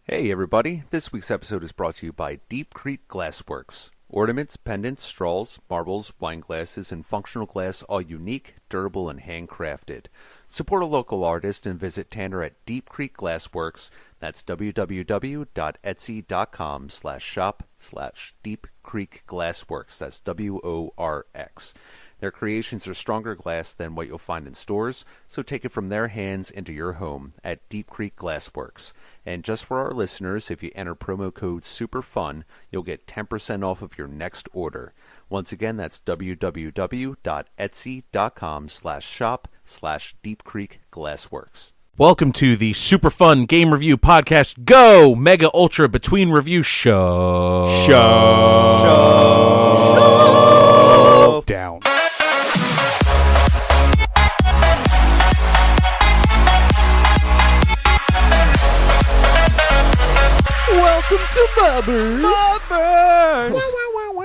Hey everybody, this week's episode is brought to you by Deep Creek Glassworks. Ornaments, pendants, straws, marbles, wine glasses, and functional glass, all unique, durable, and handcrafted. Support a local artist and visit Tanner at Deep Creek Glassworks. That's www.etsy.com/shop/Deep Creek Glassworks. That's WORX. Their creations are stronger glass than what you'll find in stores, so take it from their hands into your home at Deep Creek Glassworks. And just for our listeners, if you enter promo code SUPERFUN, you'll get 10% off of your next order. Once again, that's www.etsy.com/shop/Deep Creek Glassworks. Welcome to the super fun game review podcast. Go Mega Ultra Between Review Show down. Welcome to MUBRS.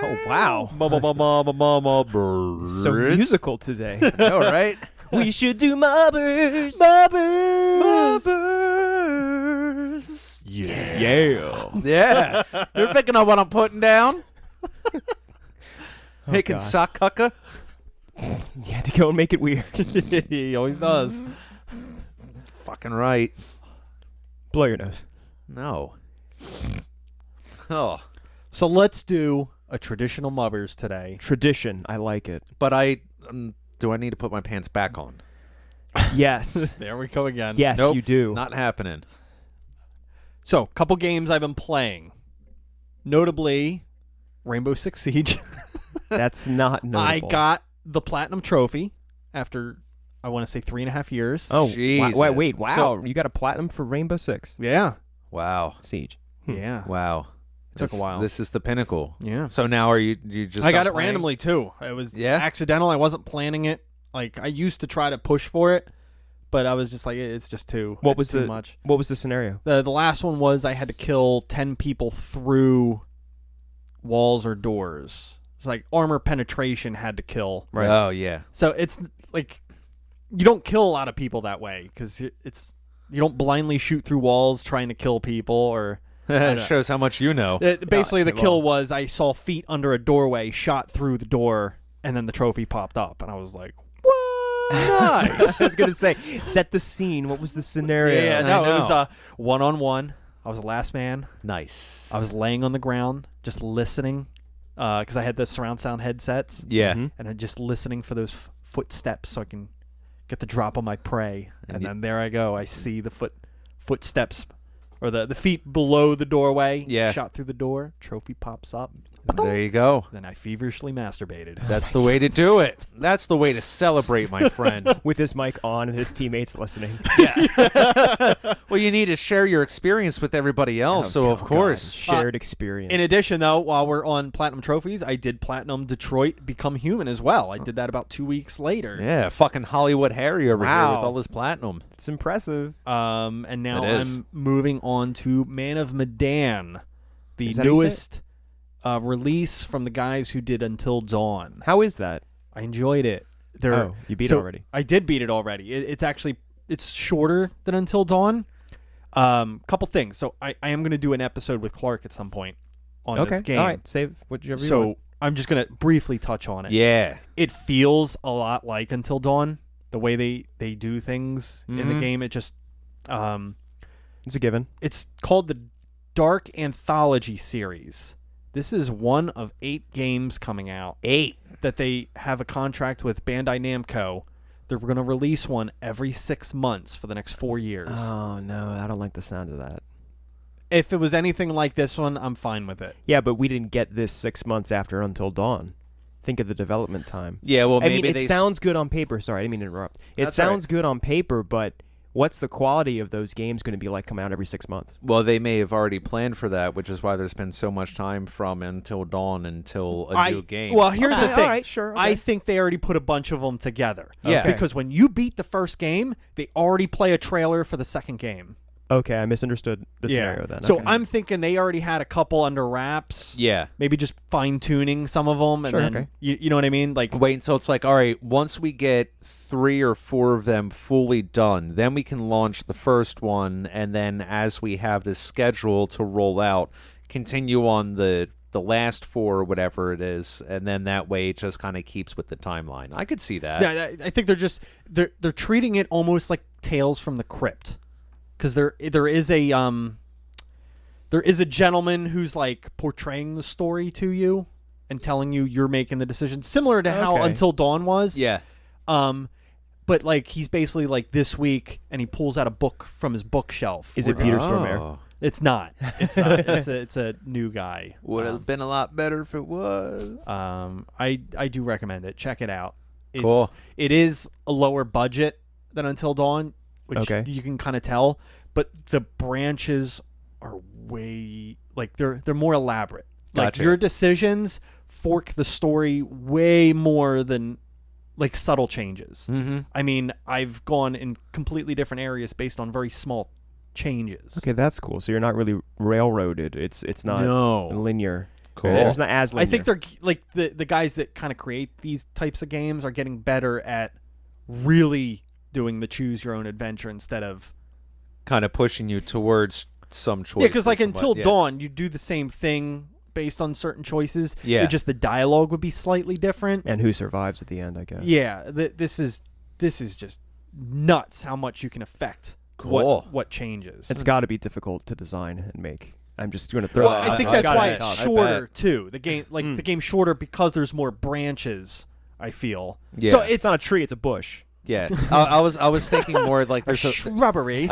Oh wow! MUBRS. So musical today. All right. We should do MUBRS. MUBRS. Yeah. You're picking up what I'm putting down. Making sock hucka. You had to go and make it weird. He always does. Fucking right. Blow your nose. No. Oh. So let's do a traditional MUBRS today. Tradition. I like it. But do I need to put my pants back on? Yes. There we go again. Yes, Nope, you do. Not happening. So, couple games I've been playing. Notably, Rainbow Six Siege. That's not notable. I got the Platinum Trophy after, I want to say, 3.5 years. Oh, Jesus. wait. Wow. So- You got a platinum for Rainbow Six Yeah. Wow. Siege. Yeah. Wow. It took a while. This is the pinnacle. Yeah. So now are you just I got it playing? randomly, too. It was Yeah? accidental. I wasn't planning it. Like, I used to try to push for it, but I was just like, it's just too much. What was the scenario? The last one was I had to kill 10 people through walls or doors. It's like armor penetration had to kill. Right. Oh, yeah. So it's like you don't kill a lot of people that way because you don't blindly shoot through walls trying to kill people or. It shows how much you know. Basically, the kill was I saw feet under a doorway, shot through the door, and then the trophy popped up, and I was like, "What? Nice!" I was going to say, set the scene. What was the scenario? Yeah, I no, know. it was one-on-one. I was the last man. Nice. I was laying on the ground, just listening, because I had the surround sound headsets. Yeah. Mhm. And I'm just listening for those footsteps so I can get the drop on my prey. And y- then there I go. I see the footsteps, or the feet below the doorway. Yeah. Shot through the door. Trophy pops up. There you go. Then I feverishly masturbated. That's the way to do it. That's the way to celebrate, my friend. With his mic on and his teammates listening. Well, you need to share your experience with everybody else, so of course. Shared experience. In addition, though, while we're on Platinum Trophies, I did Platinum Detroit Become Human as well. I did that about 2 weeks later. Yeah, fucking Hollywood Harry over here Wow. with all his platinum. It's impressive. And now It is. I'm moving on to Man of Medan, the Is that how you say newest release from the guys who did Until Dawn. How is that? I enjoyed it. Oh, you beat it already. I did beat it already. It's shorter than Until Dawn. Couple things. So I am going to do an episode with Clarke at some point on this game. All right. Save whatever you So want. I'm just going to briefly touch on it. Yeah. It feels a lot like Until Dawn, the way they do things in the Mhm. game. It just It's a given. it's called the Dark Anthology series. This is one of 8 games coming out. 8. That they have a contract with Bandai Namco. They're going to release one every 6 months for the next 4 years. Oh, no. I don't like the sound of that. If it was anything like this one, I'm fine with it. Yeah, but we didn't get this 6 months after Until Dawn. Think of the development time. Yeah, well, I maybe mean, they it sounds good on paper. Sorry, I didn't mean to interrupt. It That's all sounds good on paper, but what's the quality of those games going to be like coming out every 6 months? Well, they may have already planned for that, which is why there's been so much time from Until Dawn until a new game. Well, here's the Okay, thing. all right, sure, I okay. think they already put a bunch of them together. Yeah. Because when you beat the first game, they already play a trailer for the second game. Okay, I misunderstood the scenario then. So Okay. I'm thinking they already had a couple under wraps. Yeah. Maybe just fine tuning some of them, and Sure, then okay. you know what I mean. Like Wait until it's like, all right, once we get 3 or 4 of them fully done, then we can launch the first one, and then as we have this schedule to roll out, continue on the last 4 or whatever it is, and then that way it just kind of keeps with the timeline. I could see that. yeah, I think they're treating it almost like Tales from the Crypt, because there is a gentleman who's like portraying the story to you and telling you you're making the decision, similar to how Okay. Until Dawn was. Yeah. But like he's basically like this week, and he pulls out a book from his bookshelf. Is it Peter Stormare? It's not. It's not. It's a new guy. Would have been a lot better if it was. I do recommend it. Check it out. Cool. It is a lower budget than Until Dawn, which Okay. you can kind of tell, but the branches are way like they're more elaborate. Like Gotcha. your decisions fork the story way more than like subtle changes. Mm-hmm. I mean, I've gone in completely different areas based on very small changes. Okay, that's cool. So you're not really railroaded. It's not No. linear. Cool. It's not as linear. I think they're like the guys that kind of create these types of games are getting better at really doing the choose your own adventure instead of Kind of pushing you towards some choice. yeah, because like Until Dawn, you do the same thing based on certain choices. Yeah. It just the dialogue would be slightly different. and who survives at the end, I guess. Yeah, this is just nuts how much you can affect Cool. what changes. It's got to be difficult to design and make. I'm just going to throw well, that I out think there. that's why gotta it's be tough. shorter too. The game the game's shorter because there's more branches. I feel Yeah. so It's not a tree, it's a bush. Yeah. I was thinking more like there's a shrubbery.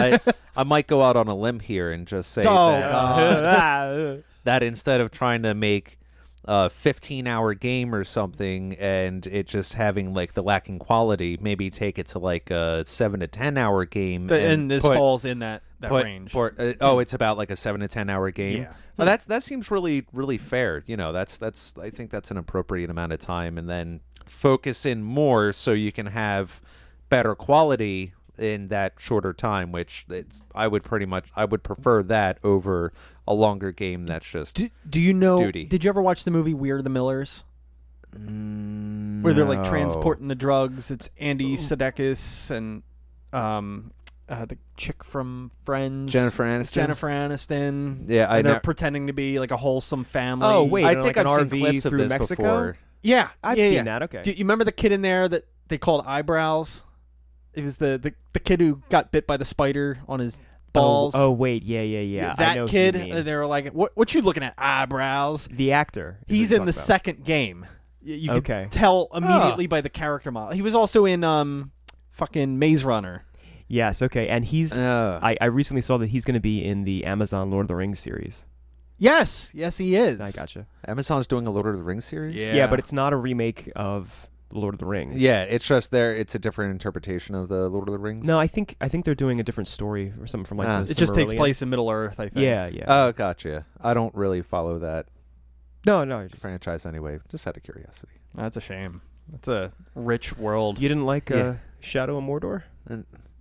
I might go out on a limb here and just say Oh, that, God. that instead of trying to make a 15-hour game or something and it just having like the lacking quality, maybe take it to like a 7 to 10-hour game. And this falls in that range. It's about like a 7 to 10-hour game. Yeah. Well, that seems really really fair. You know, that's I think that's an appropriate amount of time, and then focus in more so you can have better quality in that shorter time, which I would prefer that over a longer game that's just Do you know? duty. Did you ever watch the movie We're the Millers? Where they're like transporting the drugs. It's Andy Sudeikis and the chick from Friends, Jennifer Aniston. Yeah, and they're pretending to be like a wholesome family. Oh, wait. I in, think like, an I've seen RV clips of through this Mexico? before. Yeah, I've yeah, seen yeah. that, okay. Do you remember the kid in there that they called Eyebrows? It was the kid who got bit by the spider on his balls. Oh, wait. Yeah. I that know kid. Who you mean. They were like, "What you looking at? Eyebrows?" The actor. is He's what in you're the talking second game. You Okay. can tell immediately by the character model. He was also in fucking Maze Runner. about. Yes, okay. And he's... I recently saw that he's going to be in the Amazon Lord of the Rings series. Yes, he is. I gotcha. Amazon's doing a Lord of the Rings series. Yeah, but it's not a remake of Lord of the Rings. Yeah, it's just it's a different interpretation of the Lord of the Rings. No, I think they're doing a different story or something from like the It just takes Silmarillion. place in Middle Earth, I think. Yeah. Oh, gotcha. I don't really follow that No. Just, franchise anyway. Just out of curiosity. That's a shame. It's a rich world. you didn't like Yeah. Shadow of Mordor?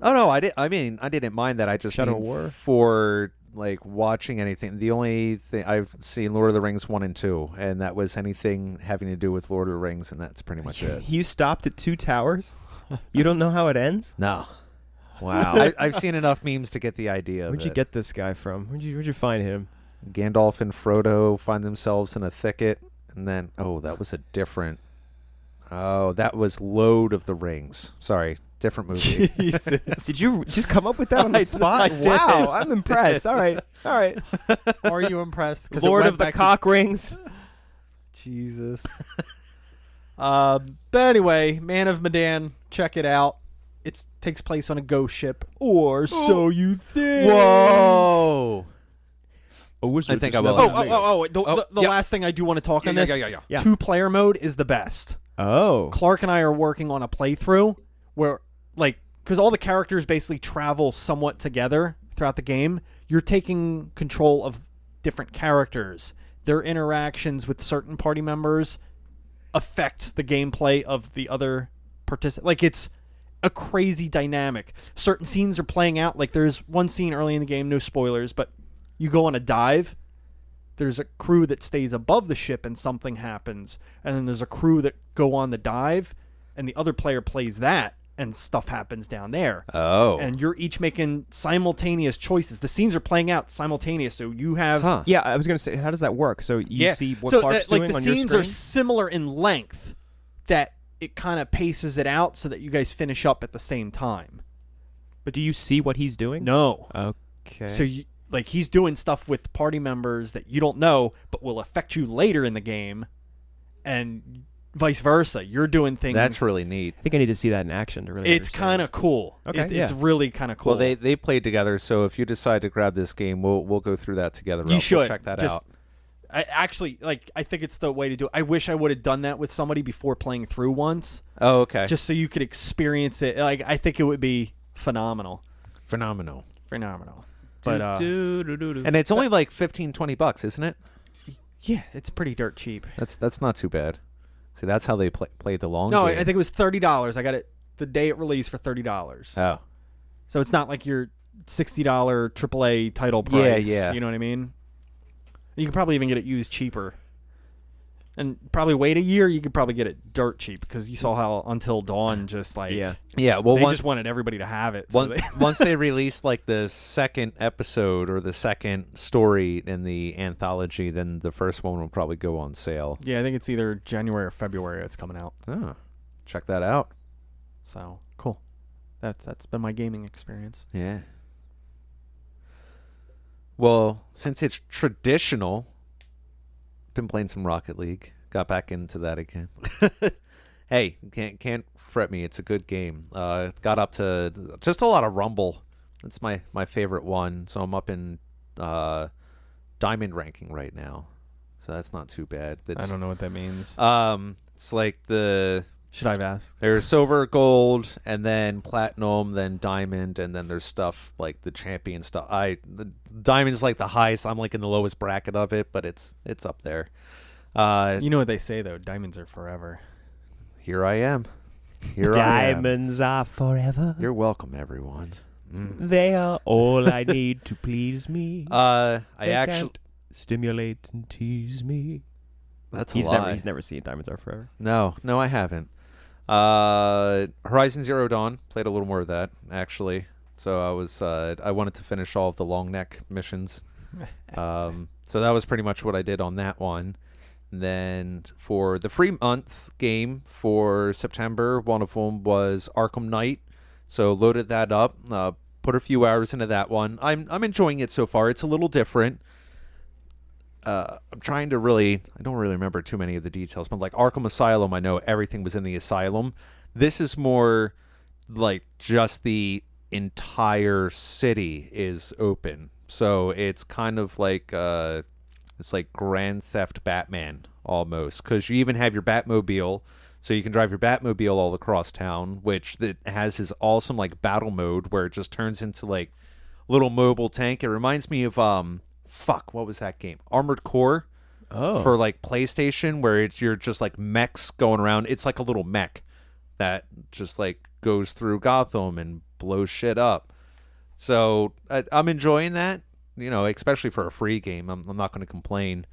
Oh no, I didn't mind that. I just Shadow mean of War? for like watching anything. The only thing I've seen Lord of the Rings 1 and 2, and that was anything having to do with Lord of the Rings, and that's pretty much it. You stopped at 2 towers? You don't know how it ends? No, Wow. I've seen enough memes to get the idea. Where'd you get this guy from? Where'd you find him? Gandalf and Frodo find themselves in a thicket, and then that was Lord of the Rings. Sorry, different movie. Did you just come up with that on the spot? I did. Wow, I'm impressed. All right. Are you impressed? 'Cause it Lord went of the back to- Cock Rings. Jesus. But anyway, Man of Medan, check it out. It takes place on a ghost ship, or so you think. Whoa! I think I will. The last thing I do want to talk on this. Yeah. 2-player mode is the best. Oh. Clarke and I are working on a playthrough where, like, because all the characters basically travel somewhat together throughout the game, you're taking control of different characters. Their interactions with certain party members affect the gameplay of the other participants. Like, a crazy dynamic. Certain scenes are playing out. Like there's one scene early in the game, no spoilers, but you go on a dive. There's a crew that stays above the ship and something happens. And then there's a crew that go on the dive and the other player plays that and stuff happens down there. Oh. And you're each making simultaneous choices. The scenes are playing out simultaneous. So you have... Yeah, I was going to say, how does that work? So you see what so Clarke's doing on your screen? the scenes are similar in length that it kind of paces it out so that you guys finish up at the same time. But do you see what he's doing? No. Okay. So he's doing stuff with party members that you don't know but will affect you later in the game, and vice versa. You're doing things. That's really neat. I think I need to see that in action to really It's kind of cool. Okay, It's really kind of cool. Well, they played together, so if you decide to grab this game, we'll go through that together. You Ralph. should We'll check that out. I think it's the way to do it. I wish I would have done that with somebody before playing through once. Oh, okay. Just so you could experience it. Like, I think it would be phenomenal. Phenomenal. But And it's only like $15-$20, isn't it? yeah, it's pretty dirt cheap. That's not too bad. See, that's how they play the long No, game. I think it was $30. I got it the day it released for $30. Oh. So it's not like your $60 AAA title price. Yeah. You know what I mean? You could probably even get it used cheaper. And probably wait a year, you could probably get it dirt cheap because you saw how Until Dawn just like... Yeah, well, they just wanted everybody to have it. So once they released like the second episode or the second story in the anthology, then the first one will probably go on sale. yeah, I think it's either January or February it's coming out. Oh, check that out. So, cool. That's been my gaming experience. Yeah. Well, since it's traditional, been playing some Rocket League. Got back into that again. Hey, can't fret me. It's a good game. Got up to just a lot of Rumble. That's my favorite one. So I'm up in diamond ranking right now. So that's not too bad. I don't know what that means. It's like the... Should I have asked? There's silver, gold, and then platinum, then diamond, and then there's stuff like the champion stuff. The diamond's like the highest. I'm like in the lowest bracket of it, but it's up there. You know what they say though, diamonds are forever. Here I am. Diamonds are forever. You're welcome, everyone. They are all I need to please me. I They actually... can't stimulate and tease me. That's a lie. He's never seen Diamonds Are Forever. No, I haven't. Horizon Zero Dawn, played a little more of that, actually. So I wanted to finish all of the long neck missions. So that was pretty much what I did on that one. And then for the free month game for September, one of them was Arkham Knight. So loaded that up, put a few hours into that one. I'm enjoying it so far. It's a little different. I'm trying to I don't really remember too many of the details, but like Arkham Asylum, I know everything was in the asylum. This is more like just the entire city is open. So it's kind of like, it's like Grand Theft Batman almost, because you even have your Batmobile, so you can drive your Batmobile all across town, which that has his awesome like battle mode where it just turns into like little mobile tank. It reminds me of, what was that game? Armored Core for like PlayStation, where you're just like mechs going around. It's like a little mech that just like goes through Gotham and blows shit up. So I'm enjoying that, especially for a free game. I'm not going to complain.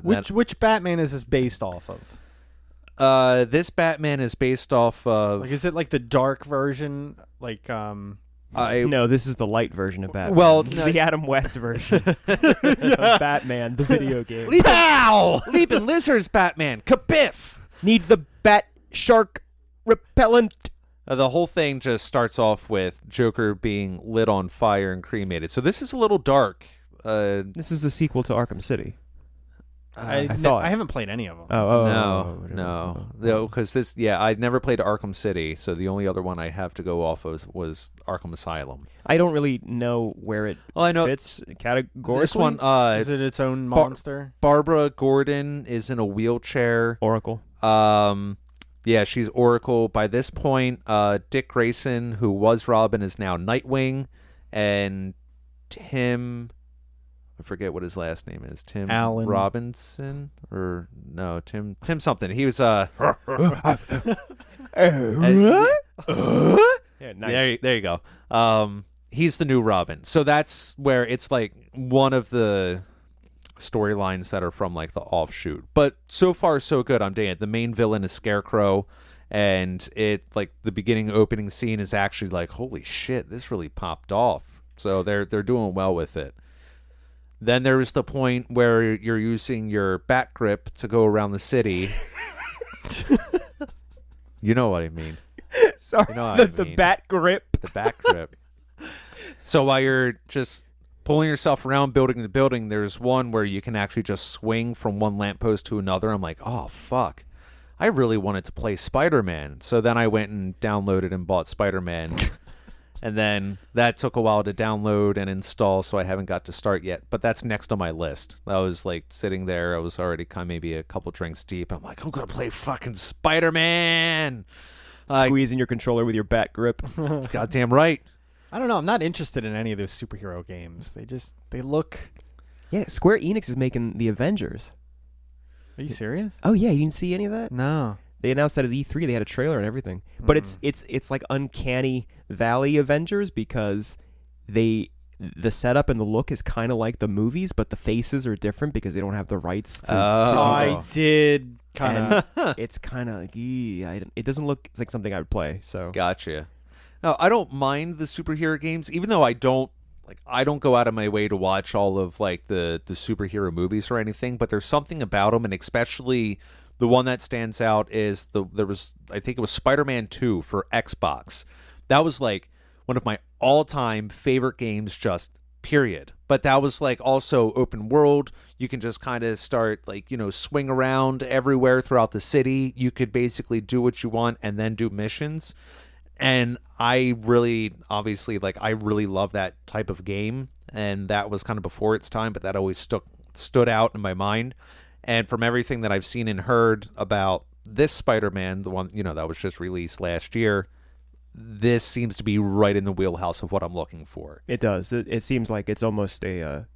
Which Batman is this based off of? This Batman is based off of... Like, is it like the dark version? Like, No, this is the light version of Batman. Well, This is the Adam West version of Batman, the video game. Leaping Lizards Batman! Kabiff! Need the Bat Shark repellent. The whole thing just starts off with Joker being lit on fire and cremated. So this is a little dark. This is a sequel to Arkham City. I thought. I haven't played any of them. No, because I never played Arkham City, so the only other one I have to go off of was Arkham Asylum. I don't really know where it fits categorically. This one, is it its own monster? Barbara Gordon is in a wheelchair. Oracle. Yeah, she's Oracle. By this point, Dick Grayson, who was Robin, is now Nightwing, and Tim... I forget what his last name is. Tim Allen Robinson? Or no, Tim something. He was Yeah, nice. There you go. He's the new Robin. So that's where it's like one of the storylines that are from like the offshoot. But so far so good. I'm digging it. The main villain is Scarecrow, and it like the beginning opening scene is actually like, holy shit, this really popped off. So they're doing well with it. Then there's the point where you're using your bat grip to go around the city. You know what I mean. Sorry, You know what I the mean. bat grip. The back grip. So while you're just pulling yourself around building to building, there's one where you can actually just swing from one lamppost to another. I'm like, oh, fuck. I really wanted to play Spider-Man. So then I went and downloaded and bought Spider-Man. And then that took a while to download and install, so I haven't got to start yet. But that's next on my list. I was like sitting there. I was already kind of maybe a couple drinks deep. I'm like, I'm going to play fucking Spider-Man. Squeezing your controller with your bat grip. Goddamn right. I don't know. I'm not interested in any of those superhero games. They look. Yeah, Square Enix is making the Avengers. Are you serious? Oh yeah, you didn't see any of that? No. They announced that at E3. They had a trailer and everything. But it's like Uncanny Valley Avengers because the setup and the look is kind of like the movies, but the faces are different because they don't have the rights to. I did kind of. It's kind of it doesn't look like something I would play. So Gotcha. No, I don't mind the superhero games, even though I don't go out of my way to watch all of like the superhero movies or anything. But there's something about them, and especially the one that stands out is I think it was Spider-Man 2 for Xbox. That was like one of my all-time favorite games, just period. But that was like also open world. You can just kind of start like, swing around everywhere throughout the city. You could basically do what you want and then do missions. And I really love that type of game. And that was kind of before its time, but that always stood out in my mind. And from everything that I've seen and heard about this Spider-Man, the one, that was just released last year, this seems to be right in the wheelhouse of what I'm looking for. it does. It seems like it's almost a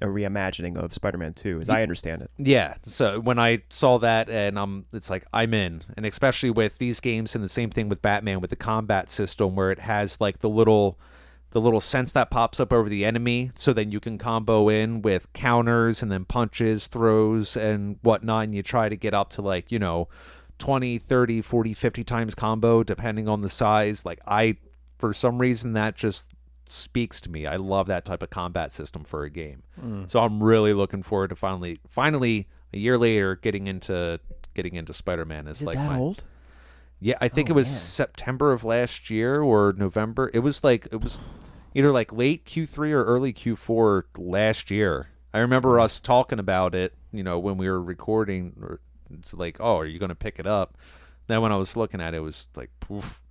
reimagining of Spider-Man 2, as I understand it. Yeah. So when I saw that, and it's like I'm in, and especially with these games, and the same thing with Batman with the combat system, where it has like the little sense that pops up over the enemy, so then you can combo in with counters and then punches, throws, and whatnot, and you try to get up to like 20, 30, 40, 50 times combo, depending on the size. Like for some reason, that just speaks to me. I love that type of combat system for a game. So I'm really looking forward to finally a year later getting into Spider-Man. Is it like that old? Yeah, I think it was September of last year or November. It was either like late Q3 or early Q4 last year. I remember us talking about it, when we were recording. It's like, oh, are you going to pick it up? Then when I was looking at it, it was like, poof,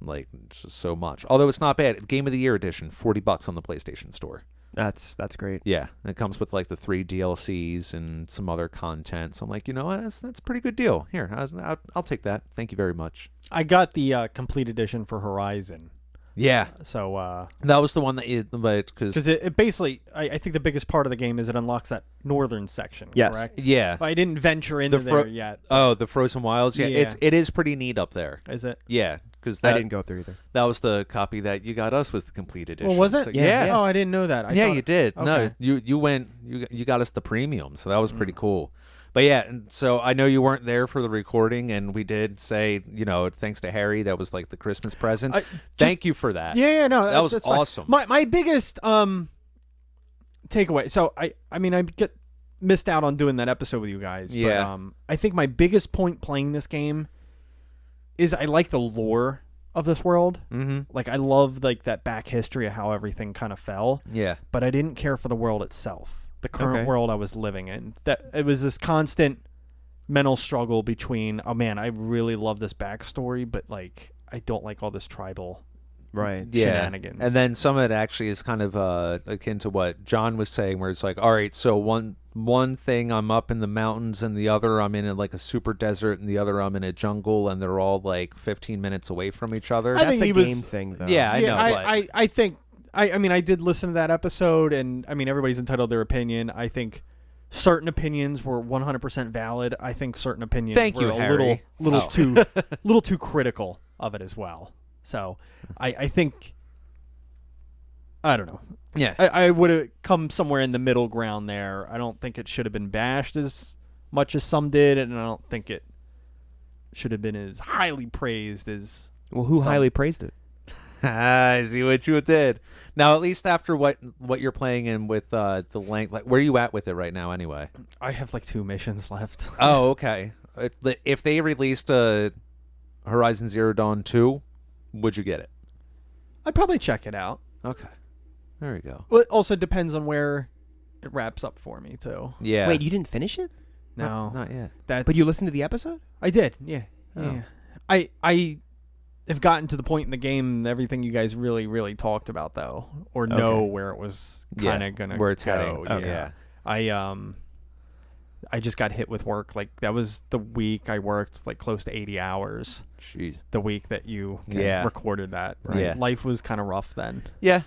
like just so much. Although it's not bad. Game of the Year edition, $40 on the PlayStation Store. That's great. Yeah, and it comes with like the 3 DLCs and some other content. So I'm like, that's a pretty good deal. Here, I'll take that. Thank you very much. I got the complete edition for Horizon. Yeah. So that was the one that because it basically, I think the biggest part of the game is it unlocks that northern section. Yes. Correct? Yeah. But I didn't venture into there yet. Oh, the Frozen Wilds. Yeah, Yeah. it is pretty neat up there. Is it? Yeah, because I didn't go up there either. That was the copy that you got us, was the complete edition. Well, was it? So, Yeah. Oh, I didn't know that. I yeah, thought you did. Okay. No, you got us the premium, so that was pretty cool. But yeah, and so I know you weren't there for the recording, and we did say, thanks to Harry, that was like the Christmas present. Thank you for that. Yeah, no, that was that's fine. awesome. My biggest takeaway. So I get missed out on doing that episode with you guys. Yeah. But, I think my biggest point playing this game is I like the lore of this world. Mm-hmm. Like I love like that back history of how everything kind of fell. Yeah. But I didn't care for the world itself. The current Okay. world I was living in. That it was this constant mental struggle between, oh man, I really love this backstory, but like I don't like all this tribal shenanigans. And then some of it actually is kind of akin to what John was saying, where it's like, all right, so one thing I'm up in the mountains, and the other I'm in like a super desert, and the other I'm in a jungle, and they're all like 15 minutes away from each other. That's think a he was- game thing, though. Yeah, I know. But I think I did listen to that episode, and I mean everybody's entitled to their opinion. I think certain opinions were 100% valid. I think certain opinions Thank were you, a Harry. little too critical. of it as well. So I think, I don't know. Yeah. I would have come somewhere in the middle ground there. I don't think it should have been bashed as much as some did, and I don't think it should have been as highly praised as. Well, who highly praised it? I see what you did. Now, at least after what you're playing in with the length, like, where are you at with it right now anyway? I have like 2 missions left. Oh, okay. If they released Horizon Zero Dawn 2, would you get it? I'd probably check it out. Okay. There we go. Well, it also depends on where it wraps up for me too. Yeah. Wait, you didn't finish it? No, Not yet. But you listened to the episode? I did. Yeah. Oh. Yeah. I have gotten to the point in the game, everything you guys really, really talked about though, or know where it was kind of gonna where it's go. heading. Yeah. Okay. I just got hit with work. Like that was the week I worked like close to 80 hours. Jeez. The week that you Yeah. recorded that. Right? Yeah. Life was kind of rough then. Yeah,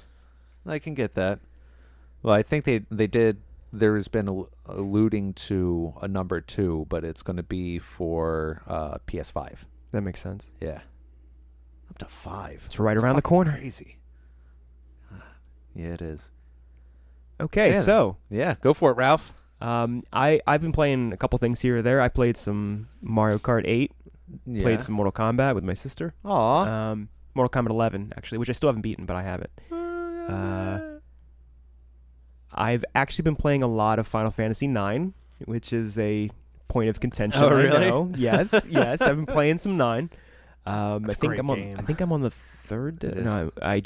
I can get that. Well, I think they did. There's been alluding to a number 2, but it's going to be for PS5. That makes sense. Yeah, up to 5. It's right around the corner. Crazy. Yeah, it is. Okay, Yeah. so Yeah, go for it, Ralph. I've been playing a couple things here or there. I played some Mario Kart 8, Yeah. played some Mortal Kombat with my sister. Aw. Mortal Kombat 11, actually, which I still haven't beaten, but I have it. I've actually been playing a lot of Final Fantasy 9, which is a point of contention. Oh, really? I know. Yes, yes. I've been playing some 9. I It's a think great I'm on. game. I think I'm on the 3rd. It is.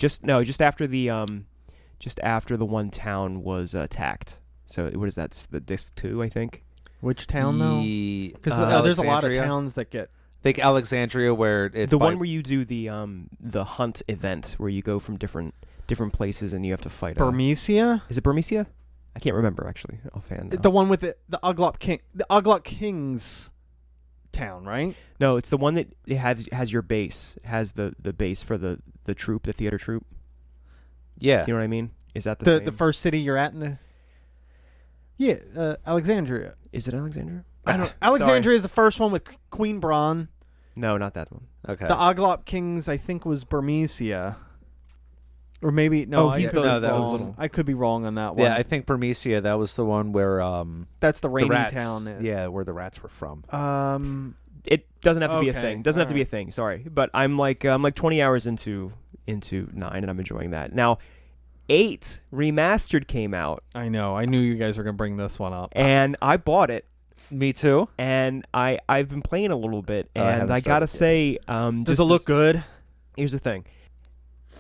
Just after the one town was attacked. So what is that? The disc 2, I think. Which town though? Because there's a lot of Alexandria. towns that get. Think Alexandria, where it's The one where you do the hunt event, where you go from different places and you have to fight. Burmecia? Is it Burmecia? I can't remember actually offhand. The one with the Uglop King's town, right? No, it's the one that it has your base, has the base for the troop, the theater troop. Yeah. Do you know what I mean? Is that The same? first city you're at in the. Yeah, Alexandria. Is it Alexandria? I don't. Alexandria is the first one with Queen Braun. No, not that one. Okay. The Uglop Kings, I think, was Burmecia. Or maybe no. Oh, he's I could the- be that wrong. was- I could be wrong on that one. Yeah, I think Burmecia, that was the one where that's the the rainy rats. town. Yeah, where the rats were from. It doesn't have to be a Okay, thing. Doesn't have to be a alright. thing. Sorry, but I'm like 20 hours into 9, and I'm enjoying that. Now, 8 remastered came out, I know. I knew you guys were gonna bring this one up. and I bought it, Me too. and I've been playing a little bit, I and haven't I gotta say, Does just it look as- good? Here's the thing: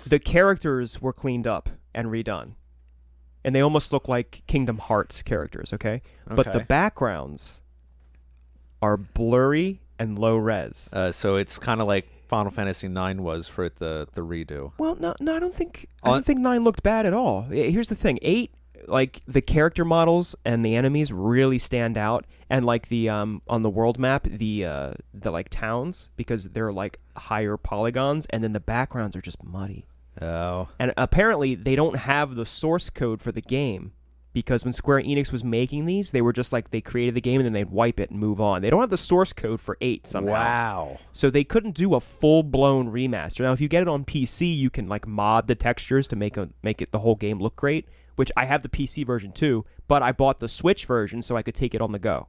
the characters were cleaned up and redone, and they almost look like Kingdom Hearts characters. Okay, but the Okay. backgrounds are blurry and low res. So it's kind of like Final Fantasy 9 was for the redo. Well, no, I don't think 9 looked bad at all. Here's the thing: 8, like the character models and the enemies really stand out, and like the on the world map, the like towns, because they're like higher polygons, and then the backgrounds are just muddy. Oh. And apparently, they don't have the source code for the game. Because when Square Enix was making these, they were just like, they created the game and then they'd wipe it and move on. They don't have the source code for 8 somehow. Wow. So they couldn't do a full-blown remaster. Now, if you get it on PC, you can like mod the textures to make it the whole game look great, which I have the PC version too, but I bought the Switch version so I could take it on the go.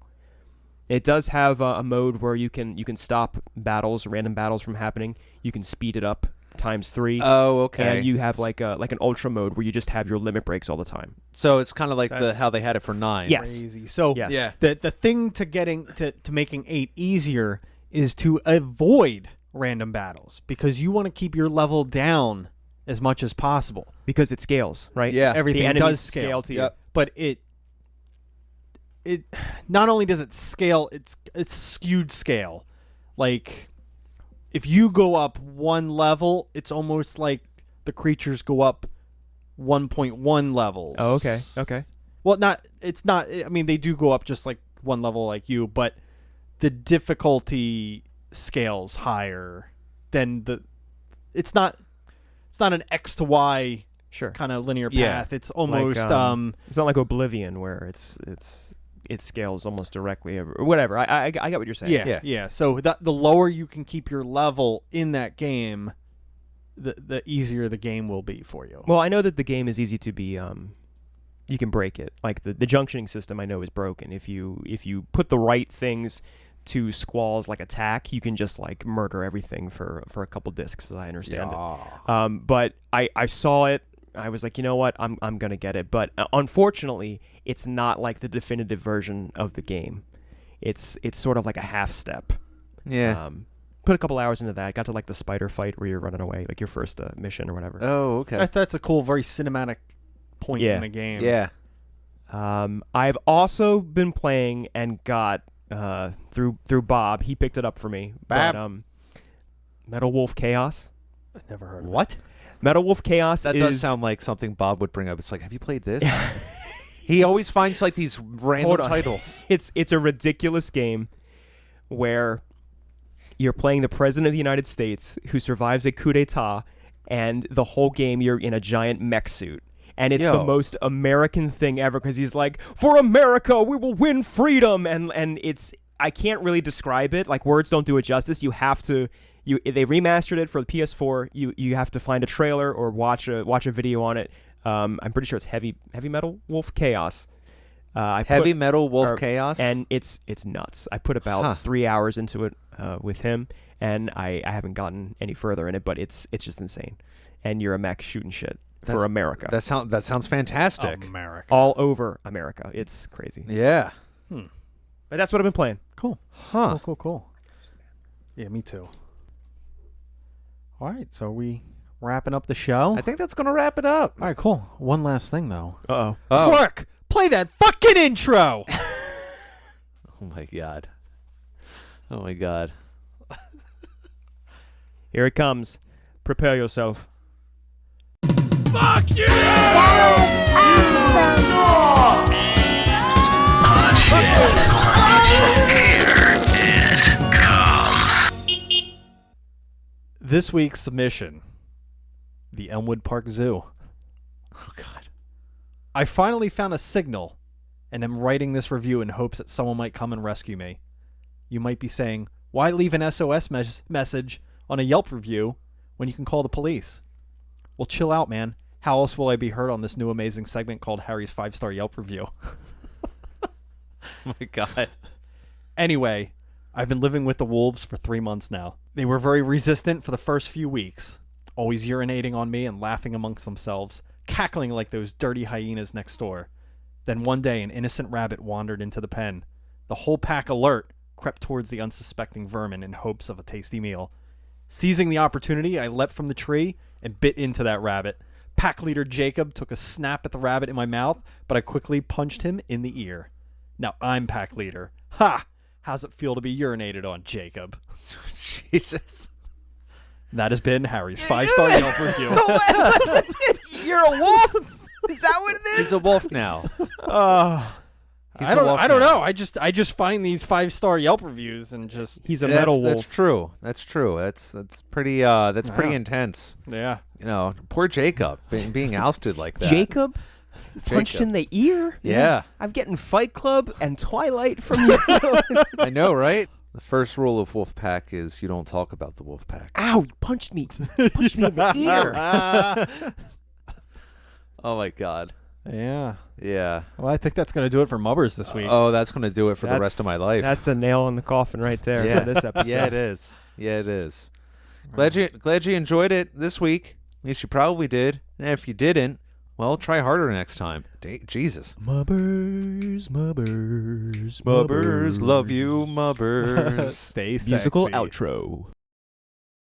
It does have a mode where you can stop random battles from happening. You can speed it up ×3. Oh, okay. And you have like an ultra mode where you just have your limit breaks all the time. So it's kind of like That's how they had it for 9. Yes. Crazy. So Yes. Yeah. the thing to getting to making 8 easier is to avoid random battles, because you want to keep your level down as much as possible. Because it scales, right? Yeah. Everything the enemies does scale to you. Yep. But it not only does it scale, it's skewed scale. Like if you go up one level, it's almost like the creatures go up 1.1 levels. Oh, okay. Okay. Well, it's not. I mean, they do go up just like one level like you, but the difficulty scales higher than it's not an X to Y Sure. kind of linear Yeah. path. It's almost It's not like Oblivion where it's it scales almost directly or whatever. I get what you're saying. Yeah. So the lower you can keep your level in that game, the easier the game will be for you. Well, I know that the game is easy to be. You can break it. Like the junctioning system, I know is broken. If you put the right things to Squall's like attack, you can just like murder everything for a couple discs, as I understand it. But I saw it. I was like, you know what, I'm gonna get it. But unfortunately, it's not like the definitive version of the game. It's sort of like a half step. Yeah. Put a couple hours into that. Got to like the spider fight where you're running away, like your first mission or whatever. Oh, okay. That's a cool, very cinematic point in the game. Yeah. I've also been playing and got through Bob. He picked it up for me. Bob. But, Metal Wolf Chaos. I've never heard of What? Metal Wolf Chaos That is... does sound like something Bob would bring up. It's like, have you played this? He always finds like these random titles. It's a ridiculous game where you're playing the President of the United States who survives a coup d'etat, and the whole game you're in a giant mech suit. And it's the most American thing ever because he's like, for America, we will win freedom. And it's, I can't really describe it. Like, words don't do it justice. You have to, they remastered it for the PS4. You have to find a trailer or watch a video on it. I'm pretty sure it's Heavy Metal Wolf Chaos. Heavy Metal Wolf Chaos? And it's nuts. I put about 3 hours into it with him, and I haven't gotten any further in it, but it's just insane. And you're a mech shooting shit. For America. That sounds fantastic. America. All over America. It's crazy. Yeah. But that's what I've been playing. Cool. Huh. Cool. Yeah, me too. All right, so are we wrapping up the show? I think that's going to wrap it up. All right, cool. One last thing, though. Uh-oh. Clarke, play that fucking intro! Oh, my God. Oh, my God. Here it comes. Prepare yourself. Fuck you! This week's submission, the Elmwood Park Zoo. Oh, God. I finally found a signal and am writing this review in hopes that someone might come and rescue me. You might be saying, why leave an SOS message on a Yelp review when you can call the police? Well, chill out, man. How else will I be heard on this new amazing segment called Harry's 5-Star Yelp Review? Oh, my God. Anyway, I've been living with the wolves for 3 months now. They were very resistant for the first few weeks, always urinating on me and laughing amongst themselves, cackling like those dirty hyenas next door. Then one day, an innocent rabbit wandered into the pen. The whole pack, alert, crept towards the unsuspecting vermin in hopes of a tasty meal. Seizing the opportunity, I leapt from the tree and bit into that rabbit. Pack leader Jacob took a snap at the rabbit in my mouth, but I quickly punched him in the ear. Now I'm pack leader. Ha! How's it feel to be urinated on, Jacob? Jesus. That has been Harry's 5-Star Yelp review. You're a wolf? Is that what it is? He's a wolf now. I don't know. I just find these 5-star Yelp reviews and just He's a metal wolf. That's true. That's pretty intense. yeah. You know, poor Jacob being ousted like that. Jacob punched in the ear? Yeah. I'm getting Fight Club and Twilight from you. I know, right? The first rule of Wolfpack is you don't talk about the Wolfpack. Ow, you punched me. Punched me in the ear. Oh, my God. Yeah. Yeah. Well, I think that's going to do it for Mubbers this week. Oh, that's going to do it for the rest of my life. That's the nail in the coffin right there for this episode. Yeah, it is. Yeah, it is. Glad you enjoyed it this week. At least you probably did. And if you didn't, well, try harder next time. Jesus. Mubbers. Mubbers, love you, Mubbers. Stay sexy. Musical outro.